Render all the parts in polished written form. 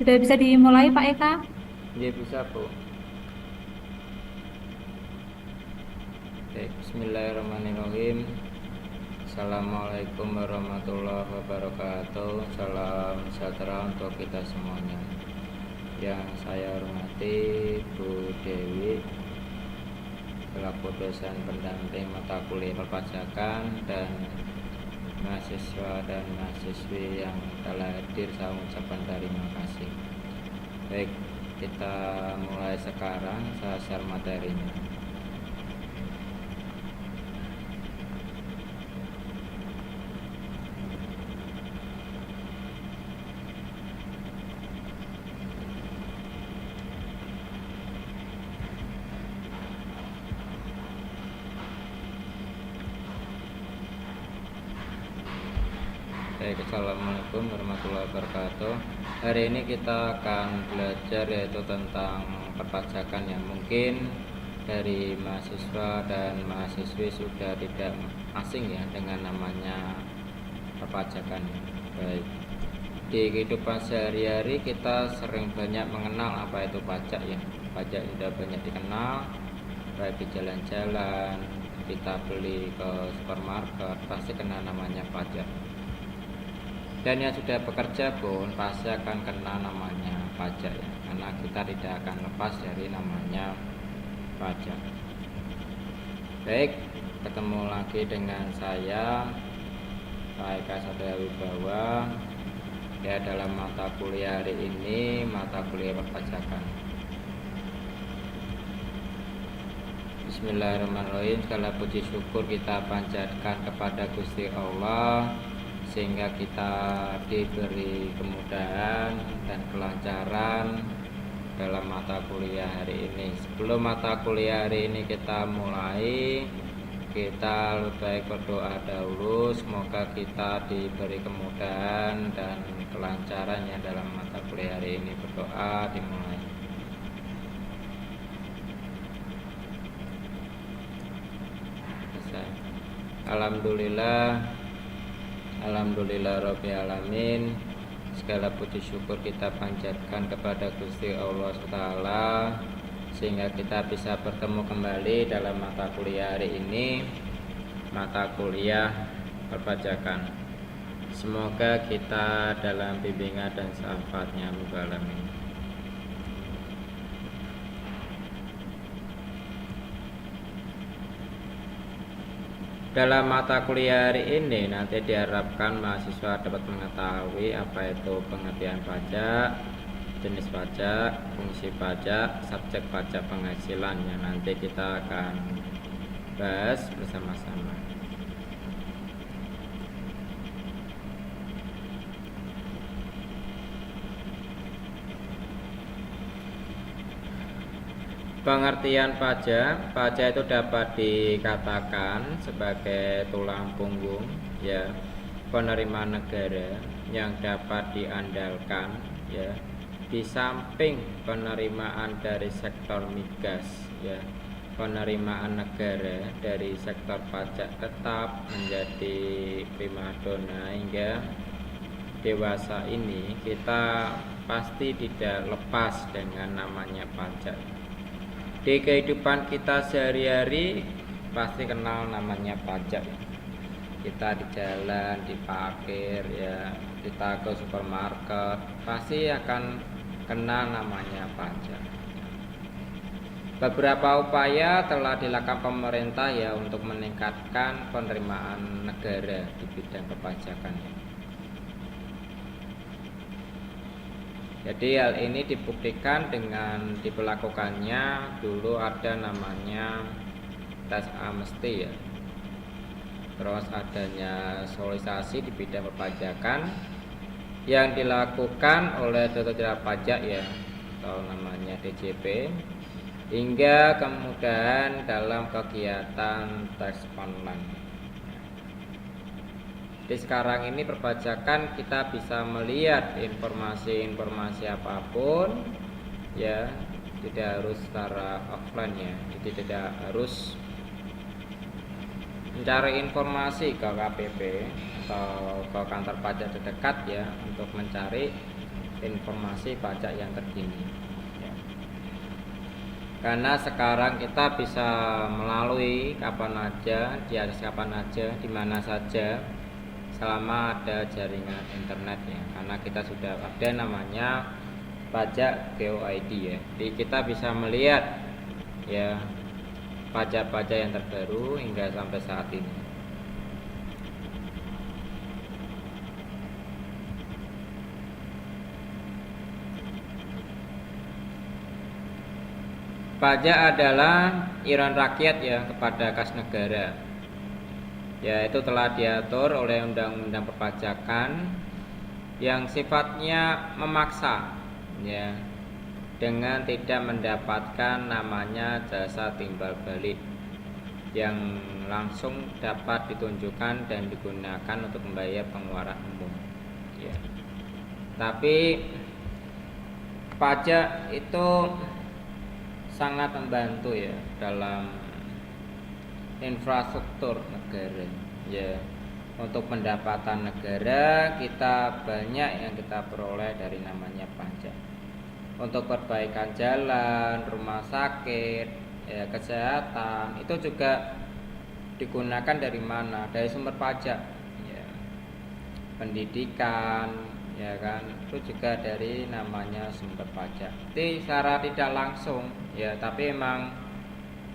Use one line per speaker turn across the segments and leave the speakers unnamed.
Sudah bisa dimulai Pak Eka?
Ya bisa Bu. Oke, Bismillahirrahmanirrahim. Assalamualaikum warahmatullahi wabarakatuh. Salam sejahtera untuk kita semuanya. Yang saya hormati Bu Dewi selaku dosen pendamping mata kuliah perpajakan dan mahasiswa dan mahasiswi yang telah hadir, saya ucapkan terima kasih. Baik, kita mulai sekarang. Saya share materinya. Baik, Assalamualaikum warahmatullahi wabarakatuh. Hari ini kita akan belajar yaitu tentang perpajakan yang mungkin dari mahasiswa dan mahasiswi sudah tidak asing ya dengan namanya perpajakan. Baik, di kehidupan sehari-hari kita sering banyak mengenal apa itu pajak ya. Pajak sudah banyak dikenal, baik di jalan-jalan, kita beli ke supermarket pasti kena namanya pajak. Dan yang sudah bekerja pun pasti akan kena namanya pajak ya, karena kita tidak akan lepas dari namanya pajak. Baik, ketemu lagi dengan saya Pak Eka Satria Wibawa ya, dalam mata kuliah hari ini, mata kuliah perpajakan. Bismillahirrahmanirrahim. Segala puji syukur kita panjatkan kepada Gusti Allah sehingga kita diberi kemudahan dan kelancaran dalam mata kuliah hari ini. Sebelum mata kuliah hari ini kita mulai, kita lebih baik berdoa dahulu. Semoga kita diberi kemudahan dan kelancarannya dalam mata kuliah hari ini. Berdoa dimulai. Alhamdulillah, Alhamdulillah Rabbil Alamin. Segala puji syukur kita panjatkan kepada Gusti Allah SWT sehingga kita bisa bertemu kembali dalam mata kuliah hari ini, mata kuliah perpajakan. Semoga kita dalam bimbingan dan syafaatnya Rabbal Alamin. Dalam mata kuliah hari ini nanti diharapkan mahasiswa dapat mengetahui apa itu pengertian pajak, jenis pajak, fungsi pajak, subjek pajak penghasilan yang nanti kita akan bahas bersama-sama. Pengertian pajak, pajak itu dapat dikatakan sebagai tulang punggung ya, penerimaan negara yang dapat diandalkan ya, di samping penerimaan dari sektor migas ya. Penerimaan negara dari sektor pajak tetap menjadi primadona hingga dewasa ini. Kita pasti tidak lepas dengan namanya pajak. Di kehidupan kita sehari-hari pasti kenal namanya pajak. Kita di jalan, di parkir ya, kita ke supermarket pasti akan kenal namanya pajak. Beberapa upaya telah dilakukan pemerintah ya untuk meningkatkan penerimaan negara di bidang perpajakan. Jadi hal ini dibuktikan dengan diberlakukannya dulu ada namanya tax amnesty ya. Terus adanya sosialisasi di bidang perpajakan yang dilakukan oleh Direktorat Pajak ya, atau namanya DJP, hingga kemudahan dalam kegiatan tax online. Di sekarang ini perpajakan kita bisa melihat informasi-informasi apapun ya, tidak harus secara offline ya, jadi tidak harus mencari informasi ke KPP atau ke kantor pajak terdekat ya untuk mencari informasi pajak yang terkini ya. Karena sekarang kita bisa melalui kapan aja, kapan aja, di mana saja, selama ada jaringan internet ya. Karena kita sudah ada namanya pajak GoID ya. Jadi kita bisa melihat ya pajak-pajak yang terbaru hingga sampai saat ini. Pajak adalah iuran rakyat ya kepada kas negara. Ya, itu telah diatur oleh Undang-Undang Perpajakan yang sifatnya memaksa ya, dengan tidak mendapatkan namanya jasa timbal balik yang langsung dapat ditunjukkan dan digunakan untuk membayar pengeluaran umum ya. Tapi pajak itu sangat membantu ya dalam infrastruktur negara ya. Untuk pendapatan negara kita banyak yang kita peroleh dari namanya pajak. Untuk perbaikan jalan, rumah sakit, ya, kesehatan itu juga digunakan dari mana? Dari sumber pajak ya. Pendidikan ya kan, itu juga dari namanya sumber pajak. Jadi secara tidak langsung ya, tapi emang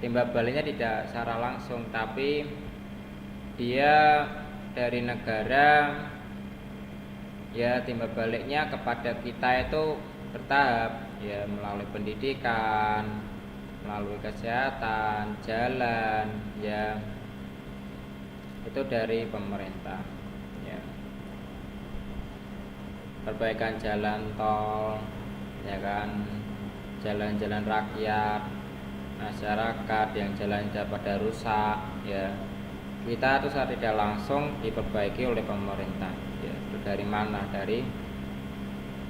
timbal baliknya tidak secara langsung, tapi dia dari negara ya, timbal baliknya kepada kita itu bertahap ya, melalui pendidikan, melalui kesehatan, jalan ya, itu dari pemerintah ya. Perbaikan jalan tol ya kan, jalan-jalan rakyat, masyarakat yang jalannya pada rusak ya, kita itu secara tidak langsung diperbaiki oleh pemerintah ya. Itu dari mana? Dari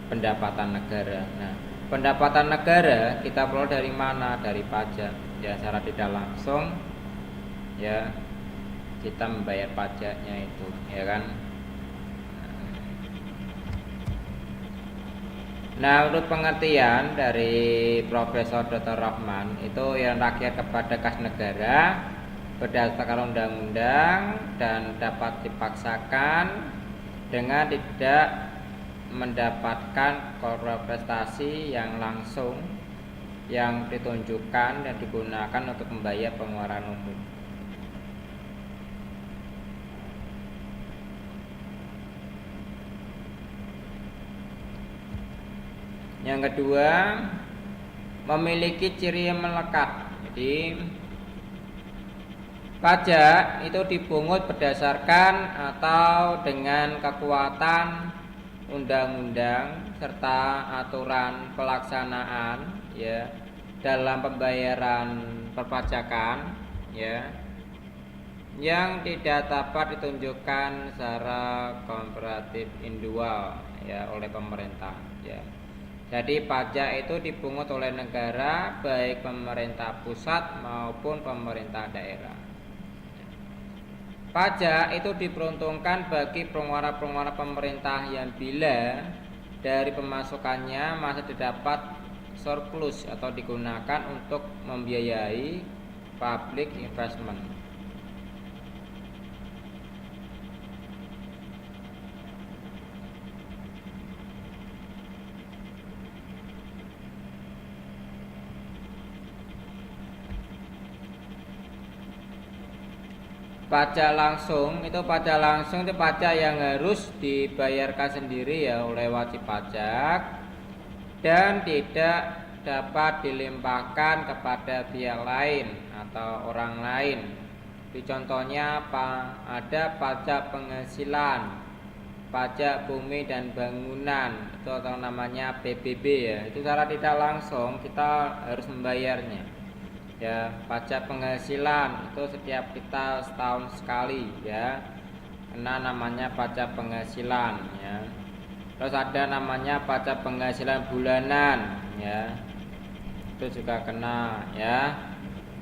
pendapatan negara. Nah, pendapatan negara kita peroleh dari mana? Dari pajak ya, secara tidak langsung ya, kita membayar pajaknya itu ya kan. Nah, menurut pengertian dari Profesor Dr. Rahman, itu yang rakyat kepada kas negara berdasarkan undang-undang dan dapat dipaksakan dengan tidak mendapatkan prestasi yang langsung yang ditunjukkan dan digunakan untuk membayar pengeluaran umum. Yang kedua, memiliki ciri yang melekat. Jadi pajak itu dipungut berdasarkan atau dengan kekuatan undang-undang serta aturan pelaksanaan ya dalam pembayaran perpajakan ya, yang tidak dapat ditunjukkan secara komparatif individual ya oleh pemerintah ya. Jadi pajak itu dipungut oleh negara, baik pemerintah pusat maupun pemerintah daerah. Pajak itu diperuntukkan bagi pengeluaran-pengeluaran pemerintah yang bila dari pemasukannya masih didapat surplus atau digunakan untuk membiayai public investment. Pajak langsung itu pajak yang harus dibayarkan sendiri ya oleh wajib pajak dan tidak dapat dilimpahkan kepada pihak lain atau orang lain. Di contohnya apa? Ada pajak penghasilan pajak bumi dan bangunan itu atau namanya PBB ya, itu secara tidak langsung kita harus membayarnya ya. Pajak penghasilan itu setiap kita setahun sekali ya, kena namanya pajak penghasilan ya. Terus ada namanya pajak penghasilan bulanan ya, itu juga kena ya.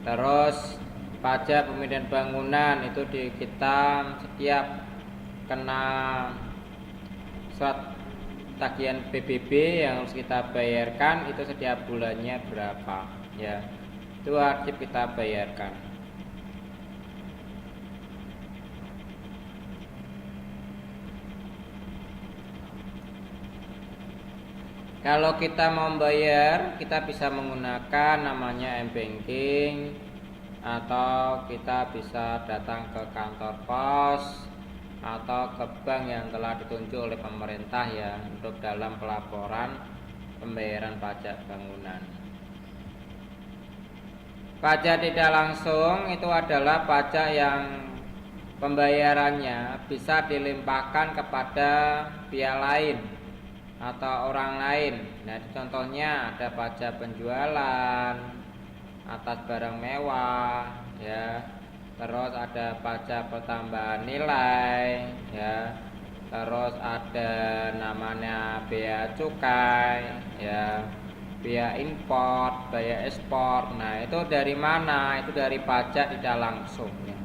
Terus pajak bumi dan bangunan itu kita setiap kena surat tagihan PBB yang harus kita bayarkan itu setiap bulannya berapa ya, itu wajib kita bayarkan. Kalau kita mau bayar, kita bisa menggunakan namanya m-banking atau kita bisa datang ke kantor pos atau ke bank yang telah ditunjuk oleh pemerintah ya untuk dalam pelaporan pembayaran pajak bangunan. Pajak tidak langsung itu adalah pajak yang pembayarannya bisa dilimpahkan kepada pihak lain atau orang lain. Nah, contohnya ada pajak penjualan atas barang mewah ya. Terus ada pajak pertambahan nilai ya. Terus ada namanya bea cukai ya, bea import, bea ekspor. Nah, itu dari mana? Itu dari pajak tidak langsung ya.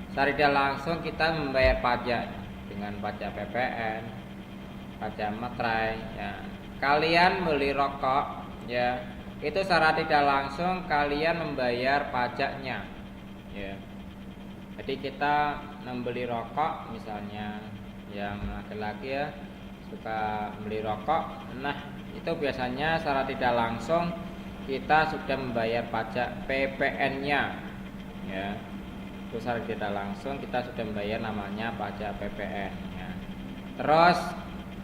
Secara tidak langsung kita membayar pajak dengan pajak PPN, pajak materai ya. Kalian beli rokok ya, itu secara tidak langsung kalian membayar pajaknya ya. Jadi kita membeli rokok misalnya, yang laki-laki ya suka beli rokok, nah itu biasanya secara tidak langsung kita sudah membayar pajak PPN-nya ya. Itu secara tidak langsung kita sudah membayar namanya pajak PPN ya. Terus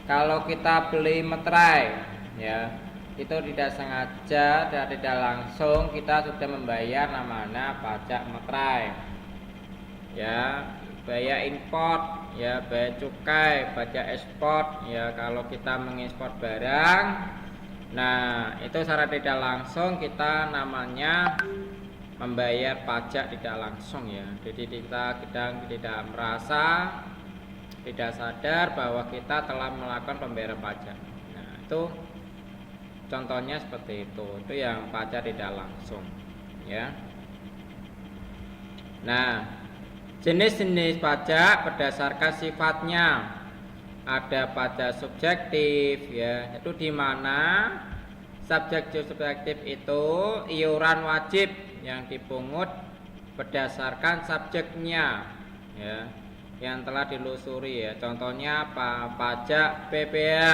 kalau kita beli materai ya, itu tidak sengaja dan tidak langsung kita sudah membayar namanya pajak materai ya. Bea import ya, bea cukai, pajak ekspor ya, kalau kita mengekspor barang. Nah, itu secara tidak langsung kita namanya membayar pajak tidak langsung ya. Jadi kita kadang tidak merasa, tidak sadar bahwa kita telah melakukan pembayaran pajak. Nah, itu contohnya seperti itu yang pajak tidak langsung ya. Nah, jenis-jenis pajak berdasarkan sifatnya. Ada pajak subjektif ya, itu di mana subjektif itu iuran wajib yang dipungut berdasarkan subjeknya ya, yang telah dilusuri ya. Contohnya apa? Pajak PPh,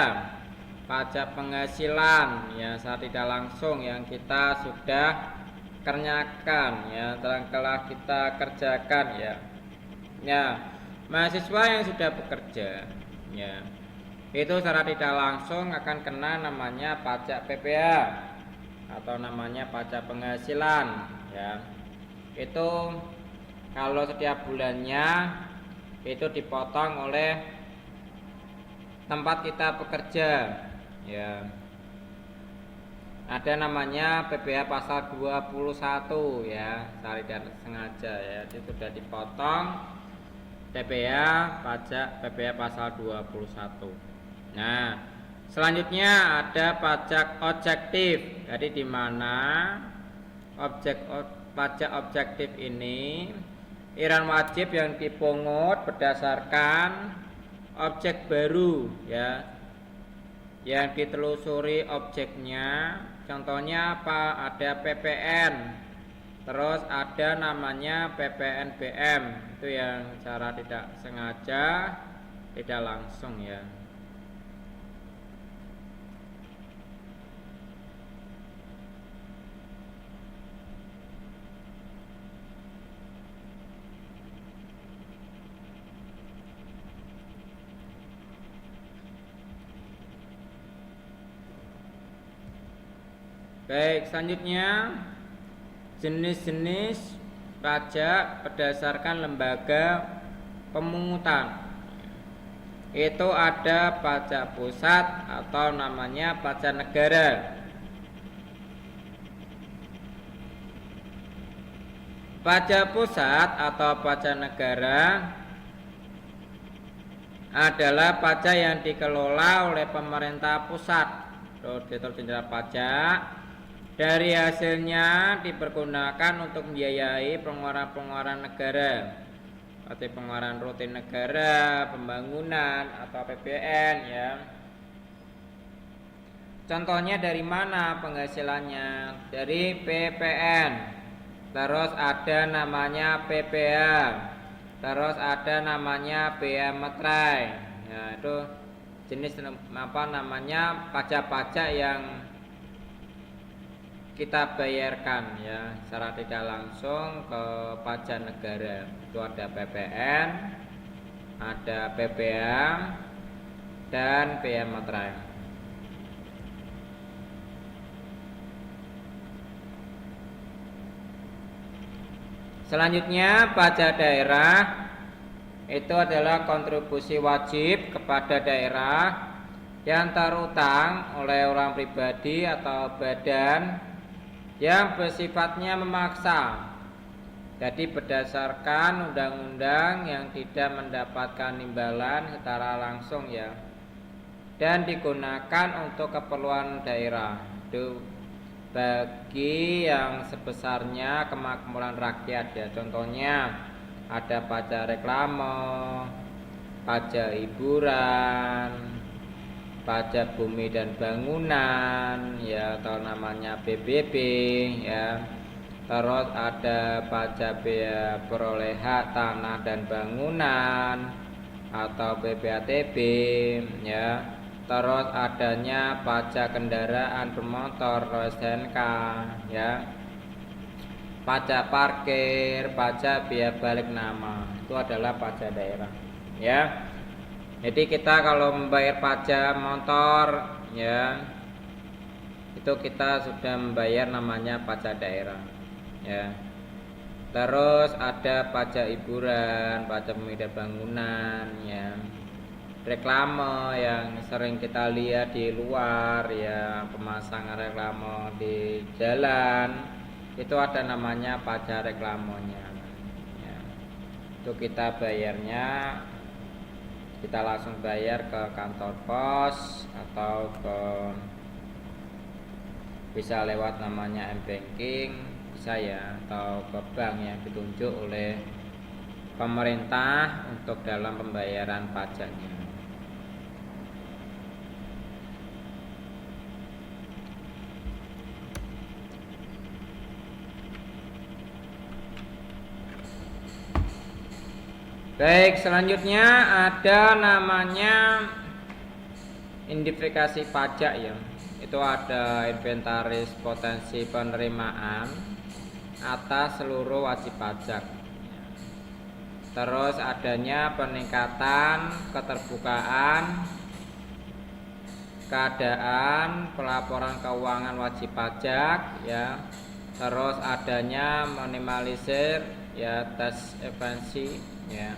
pajak penghasilan ya, secara tidak langsung yang kita sudah kerjakan ya, telah kita kerjakan ya. Ya, mahasiswa yang sudah bekerja ya, itu secara tidak langsung akan kena namanya pajak PPh atau namanya pajak penghasilan ya. Itu kalau setiap bulannya itu dipotong oleh tempat kita bekerja ya. Ada namanya PPh pasal 21 ya, secara tidak sengaja ya, itu sudah dipotong PPh pajak PPh pasal 21. Nah, selanjutnya ada pajak objektif. Jadi di mana pajak objektif ini iuran wajib yang dipungut berdasarkan objek baru ya, yang ditelusuri objeknya. Contohnya apa? Ada PPN, terus ada namanya PPNBM, itu yang secara tidak sengaja, tidak langsung ya. Baik, selanjutnya jenis-jenis pajak berdasarkan lembaga pemungutan. itu ada pajak pusat atau namanya pajak negara. Pajak pusat atau pajak negara adalah pajak yang dikelola oleh pemerintah pusat, Direktur Jenderal Pajak. Dari hasilnya dipergunakan untuk membiayai pengeluaran-pengeluaran negara, seperti pengeluaran rutin negara, pembangunan atau APBN ya. Contohnya dari mana penghasilannya? Dari PPN. Terus ada namanya PPH. Terus ada namanya bea materai. Ya, itu jenis namanya pajak-pajak yang kita bayarkan ya secara tidak langsung ke pajak negara. Itu ada PPN, ada PPH, dan bea materai. Selanjutnya pajak daerah itu adalah kontribusi wajib kepada daerah yang terutang oleh orang pribadi atau badan yang bersifatnya memaksa. Jadi berdasarkan undang-undang yang tidak mendapatkan imbalan secara langsung ya, dan digunakan untuk keperluan daerah. Itu bagi yang sebesarnya kemakmuran rakyat ya. Contohnya ada pajak reklame, pajak hiburan, pajak bumi dan bangunan ya, atau namanya PBB ya. Terus ada pajak bea peroleh hak tanah dan bangunan atau PPATB ya. Terus adanya pajak kendaraan bermotor STNK ya. Pajak parkir, pajak biaya balik nama, itu adalah pajak daerah ya. Jadi kita kalau membayar pajak motor ya, itu kita sudah membayar namanya pajak daerah ya. Terus ada pajak hiburan, pajak bumi dan bangunan ya. Reklame yang sering kita lihat di luar ya, pemasangan reklame di jalan, itu ada namanya pajak reklamenya ya. Itu kita bayarnya, kita langsung bayar ke kantor pos atau bisa lewat namanya m-banking bisa ya, atau ke bank yang ditunjuk oleh pemerintah untuk dalam pembayaran pajaknya. Baik, selanjutnya ada namanya identifikasi pajak ya. Itu ada inventaris potensi penerimaan atas seluruh wajib pajak. Terus adanya peningkatan keterbukaan keadaan pelaporan keuangan wajib pajak ya. Terus adanya minimalisir ya tes evaluasi ya.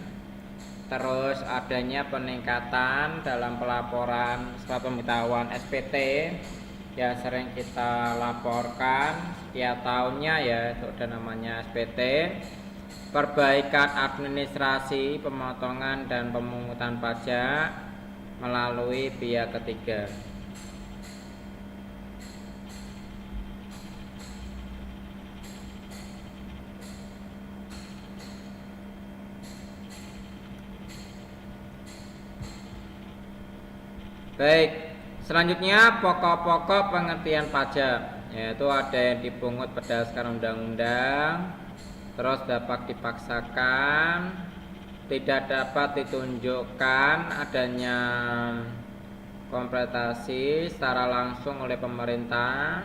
Terus adanya peningkatan dalam pelaporan surat pemberitahuan SPT yang sering kita laporkan setiap tahunnya ya, itu ada namanya SPT. Perbaikan administrasi pemotongan dan pemungutan pajak melalui pihak ketiga. Baik, selanjutnya pokok-pokok pengertian pajak, yaitu ada yang dipungut berdasarkan undang-undang, terus dapat dipaksakan, tidak dapat ditunjukkan adanya kompensasi secara langsung oleh pemerintah,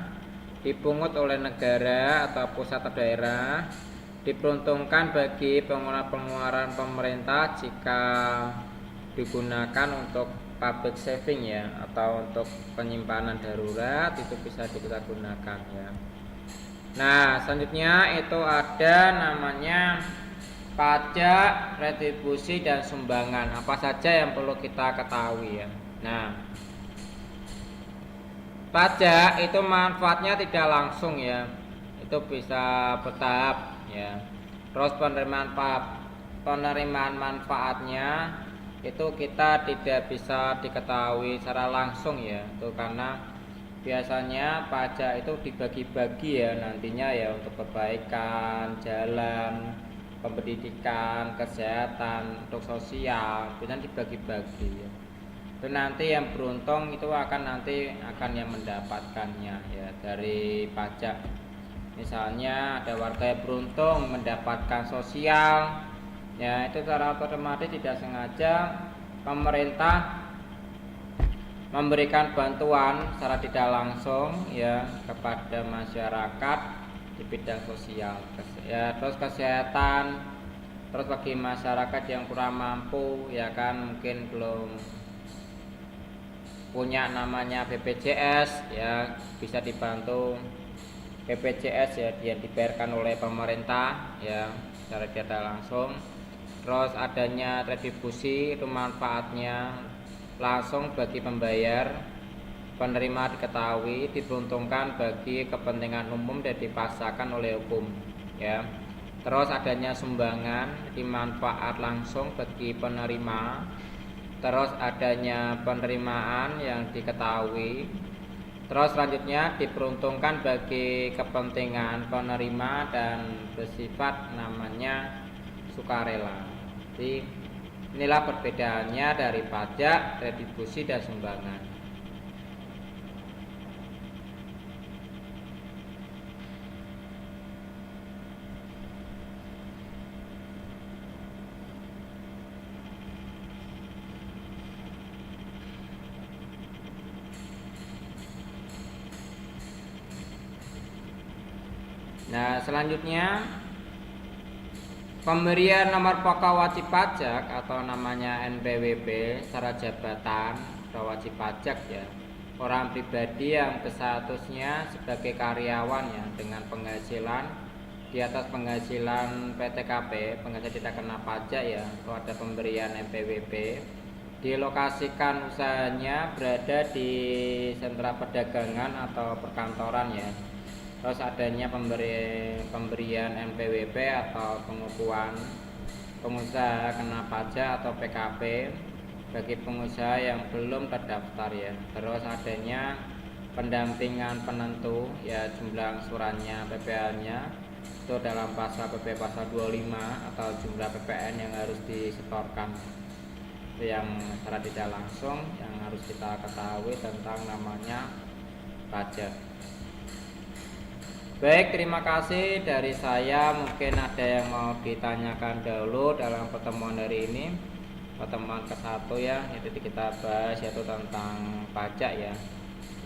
dipungut oleh negara atau pusat atau daerah, diperuntukkan bagi pengeluaran pemerintah jika digunakan untuk public saving ya, atau untuk penyimpanan darurat, itu bisa kita gunakan ya. Nah, selanjutnya itu ada namanya pajak, retribusi, dan sumbangan. Apa saja yang perlu kita ketahui ya. Nah, pajak itu manfaatnya tidak langsung ya, itu bisa bertahap ya. Terus penerimaan manfaatnya itu kita tidak bisa diketahui secara langsung ya, itu karena biasanya pajak itu dibagi-bagi ya nantinya ya, untuk perbaikan jalan, pendidikan, kesehatan, untuk sosial, bisa dibagi-bagi ya. Itu nanti yang beruntung itu akan yang mendapatkannya ya dari pajak. Misalnya ada warga yang beruntung mendapatkan sosial ya, itu secara otomatis tidak sengaja pemerintah memberikan bantuan secara tidak langsung ya kepada masyarakat di bidang sosial ya. Terus kesehatan, terus bagi masyarakat yang kurang mampu ya kan, mungkin belum punya namanya BPJS ya, bisa dibantu BPJS ya, yang dibayarkan oleh pemerintah ya secara tidak langsung. Terus adanya retribusi, itu manfaatnya langsung bagi pembayar, penerima diketahui, diperuntukkan bagi kepentingan umum dan dipaksakan oleh hukum ya. Terus adanya sumbangan, dimanfaat langsung bagi penerima. Terus adanya penerimaan yang diketahui. Terus selanjutnya diperuntukkan bagi kepentingan penerima dan bersifat namanya sukarela. Jadi inilah perbedaannya dari pajak, retribusi, dan sumbangan. Nah, selanjutnya pemberian nomor pokok wajib pajak atau namanya NPWP secara jabatan atau wajib pajak ya, orang pribadi yang berstatusnya sebagai karyawan ya, dengan penghasilan di atas penghasilan PTKP, penghasilan tidak kena pajak ya, kalau ada pemberian NPWP, dilokasikan usahanya berada di sentra perdagangan atau perkantoran ya. Terus adanya pemberian NPWP atau pengukuhan pengusaha kena pajak atau PKP bagi pengusaha yang belum terdaftar ya. Terus adanya pendampingan penentu ya, jumlah angsurannya, PPN-nya itu dalam pasal PP pasal 25 atau jumlah PPN yang harus disetorkan. Itu yang secara tidak langsung yang harus kita ketahui tentang namanya pajak. Baik, terima kasih dari saya. Mungkin ada yang mau ditanyakan dahulu dalam pertemuan hari ini, pertemuan ke-1 ya, itu kita bahas yaitu tentang pajak ya.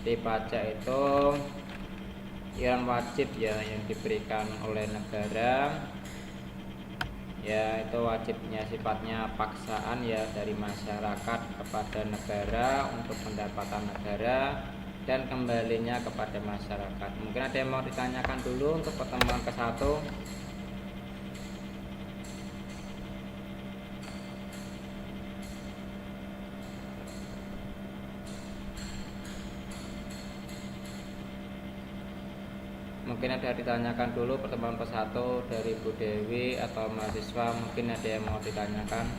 Jadi pajak itu iuran wajib ya yang diberikan oleh negara ya, itu wajibnya sifatnya paksaan ya dari masyarakat kepada negara untuk pendapatan negara dan kembalinya kepada masyarakat. Mungkin ada yang mau ditanyakan dulu untuk pertemuan ke-1. Mungkin ada ditanyakan dulu pertemuan ke-1 dari Bu Dewi atau mahasiswa, mungkin ada yang mau ditanyakan.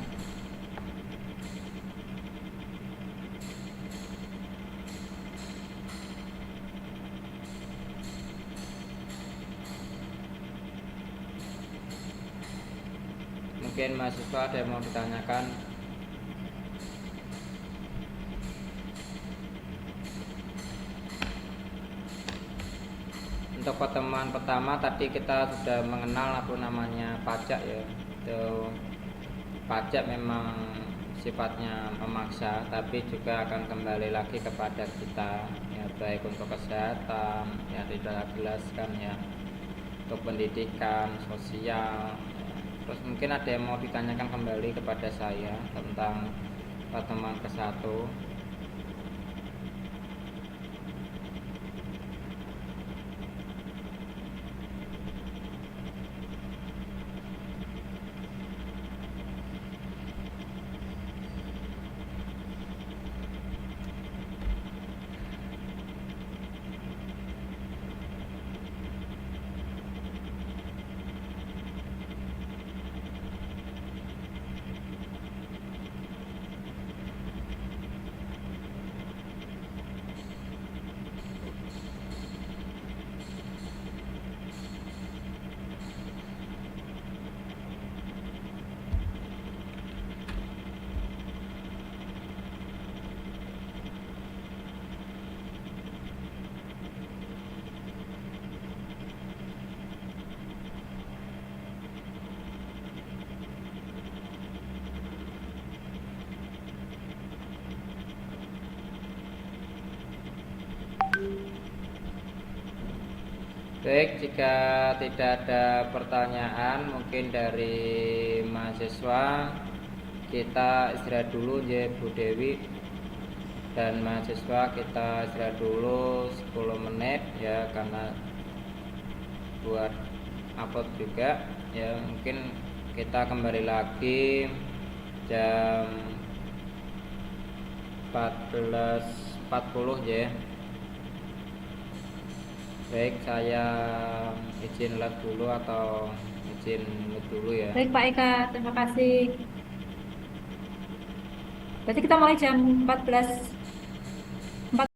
Mungkin mahasiswa ada yang mau ditanyakan. Untuk pertemuan pertama tadi kita sudah mengenal apa namanya pajak ya. Itu pajak memang sifatnya memaksa, tapi juga akan kembali lagi kepada kita ya, baik untuk kesehatan ya tidak jelaskan ya, untuk pendidikan, sosial ya. Terus mungkin ada yang mau ditanyakan kembali kepada saya tentang pertemuan ke-1. Baik, jika tidak ada pertanyaan mungkin dari mahasiswa, kita istirahat dulu ya Bu Dewi, dan mahasiswa kita istirahat dulu 10 menit ya, karena buat upload juga ya. Mungkin kita kembali lagi jam 14.40 ya. Baik, saya izin live dulu atau izin mute dulu ya.
Baik Pak Eka, terima kasih. Berarti kita mulai jam 14